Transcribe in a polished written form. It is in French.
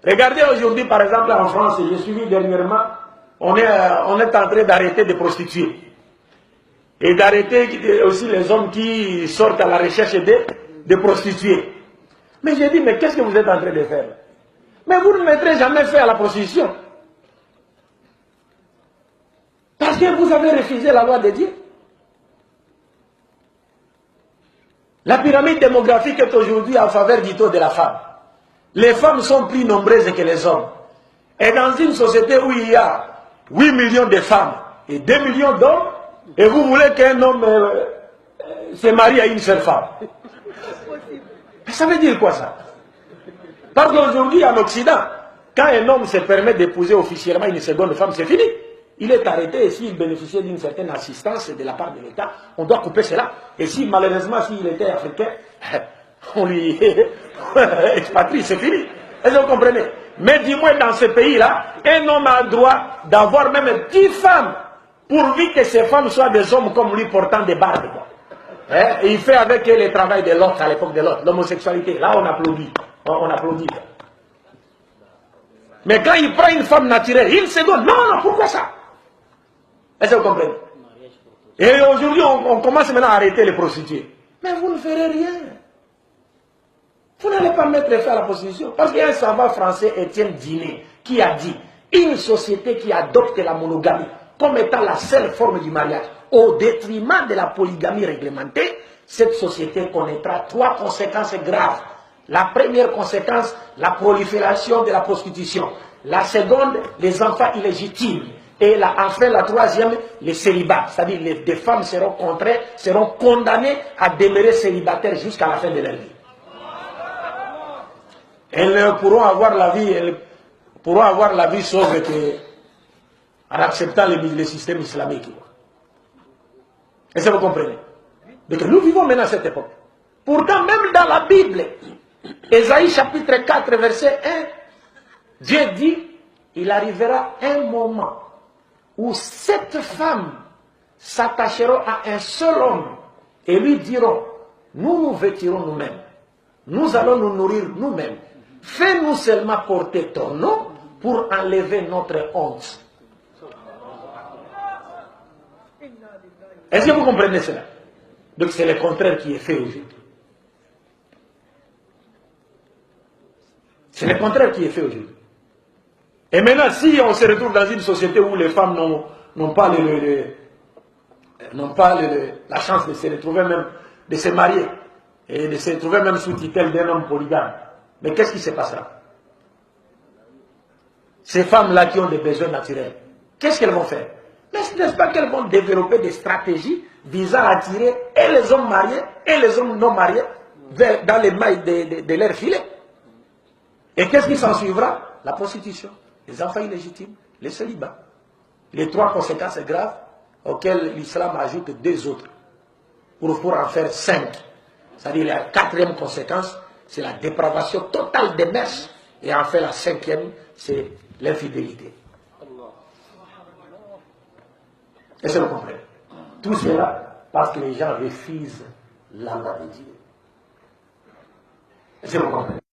Regardez aujourd'hui, par exemple, en France, j'ai suivi dernièrement, on est en train d'arrêter des prostituées. Et d'arrêter aussi les hommes qui sortent à la recherche des prostituées. Mais j'ai dit, mais qu'est-ce que vous êtes en train de faire? Mais vous ne mettrez jamais fait à la prostitution. Parce que vous avez refusé la loi de Dieu. La pyramide démographique est aujourd'hui en faveur du taux de la femme. Les femmes sont plus nombreuses que les hommes. Et dans une société où il y a 8 millions de femmes et 2 millions d'hommes, et vous voulez qu'un homme se marie à une seule femme. Mais ça veut dire quoi ça? Parce qu'aujourd'hui en Occident, quand un homme se permet d'épouser officiellement une seconde femme, c'est fini. Il est arrêté et s'il bénéficiait d'une certaine assistance de la part de l'État, on doit couper cela. Et si malheureusement, s'il était africain, on lui expatrie, c'est fini. Est-ce que vous comprenez? Mais du moins dans ce pays-là, un homme a le droit d'avoir même 10 femmes, pourvu que ces femmes soient des hommes comme lui portant des barbes. Et il fait avec eux le travail de l'autre à l'époque de l'autre, l'homosexualité. Là, on applaudit. On applaudit. Mais quand il prend une femme naturelle, il se donne. Non, non, pourquoi ça? Est-ce que vous comprenez? Et aujourd'hui, on commence maintenant à arrêter les prostituées. Mais vous ne ferez rien. Vous n'allez pas mettre fin à la prostitution. Parce qu'il y a un savant français, Étienne Dinet, qui a dit, une société qui adopte la monogamie comme étant la seule forme du mariage, au détriment de la polygamie réglementée, cette société connaîtra 3 conséquences graves. La première conséquence, la prolifération de la prostitution. La seconde, les enfants illégitimes. Et enfin, la troisième, les célibats. C'est-à-dire les femmes seront contraintes, seront condamnées à demeurer célibataires jusqu'à la fin de leur vie. Elles pourront avoir la vie, sauve en acceptant le système islamique. Est-ce que vous comprenez? Donc nous vivons maintenant à cette époque. Pourtant, même dans la Bible, Ésaïe chapitre 4, verset 1, Dieu dit, il arrivera un moment où 7 femmes s'attacheront à un seul homme et lui diront, nous nous vêtirons nous-mêmes, nous allons nous nourrir nous-mêmes, fais-nous seulement porter ton nom pour enlever notre honte. Est-ce que vous comprenez cela? Donc c'est le contraire qui est fait aujourd'hui. C'est le contraire qui est fait aujourd'hui. Et maintenant, si on se retrouve dans une société où les femmes n'ont pas la chance de se retrouver même, de se marier, et de se retrouver même sous tutelle d'un homme polygame, mais qu'est-ce qui se passera? Ces femmes-là qui ont des besoins naturels, qu'est-ce qu'elles vont faire? Mais n'est-ce pas qu'elles vont développer des stratégies visant à attirer et les hommes mariés et les hommes non mariés dans les mailles de leur filet? Et qu'est-ce qui s'en suivra? La prostitution, les enfants illégitimes, les célibats. Les 3 conséquences graves auxquelles l'islam ajoute 2 autres pour en faire 5. C'est-à-dire la 4e conséquence, c'est la dépravation totale des mœurs. Et enfin la 5e, c'est l'infidélité. Est-ce que vous comprenez? Tout cela parce que les gens refusent la loi de Dieu. Est-ce que vous comprenez?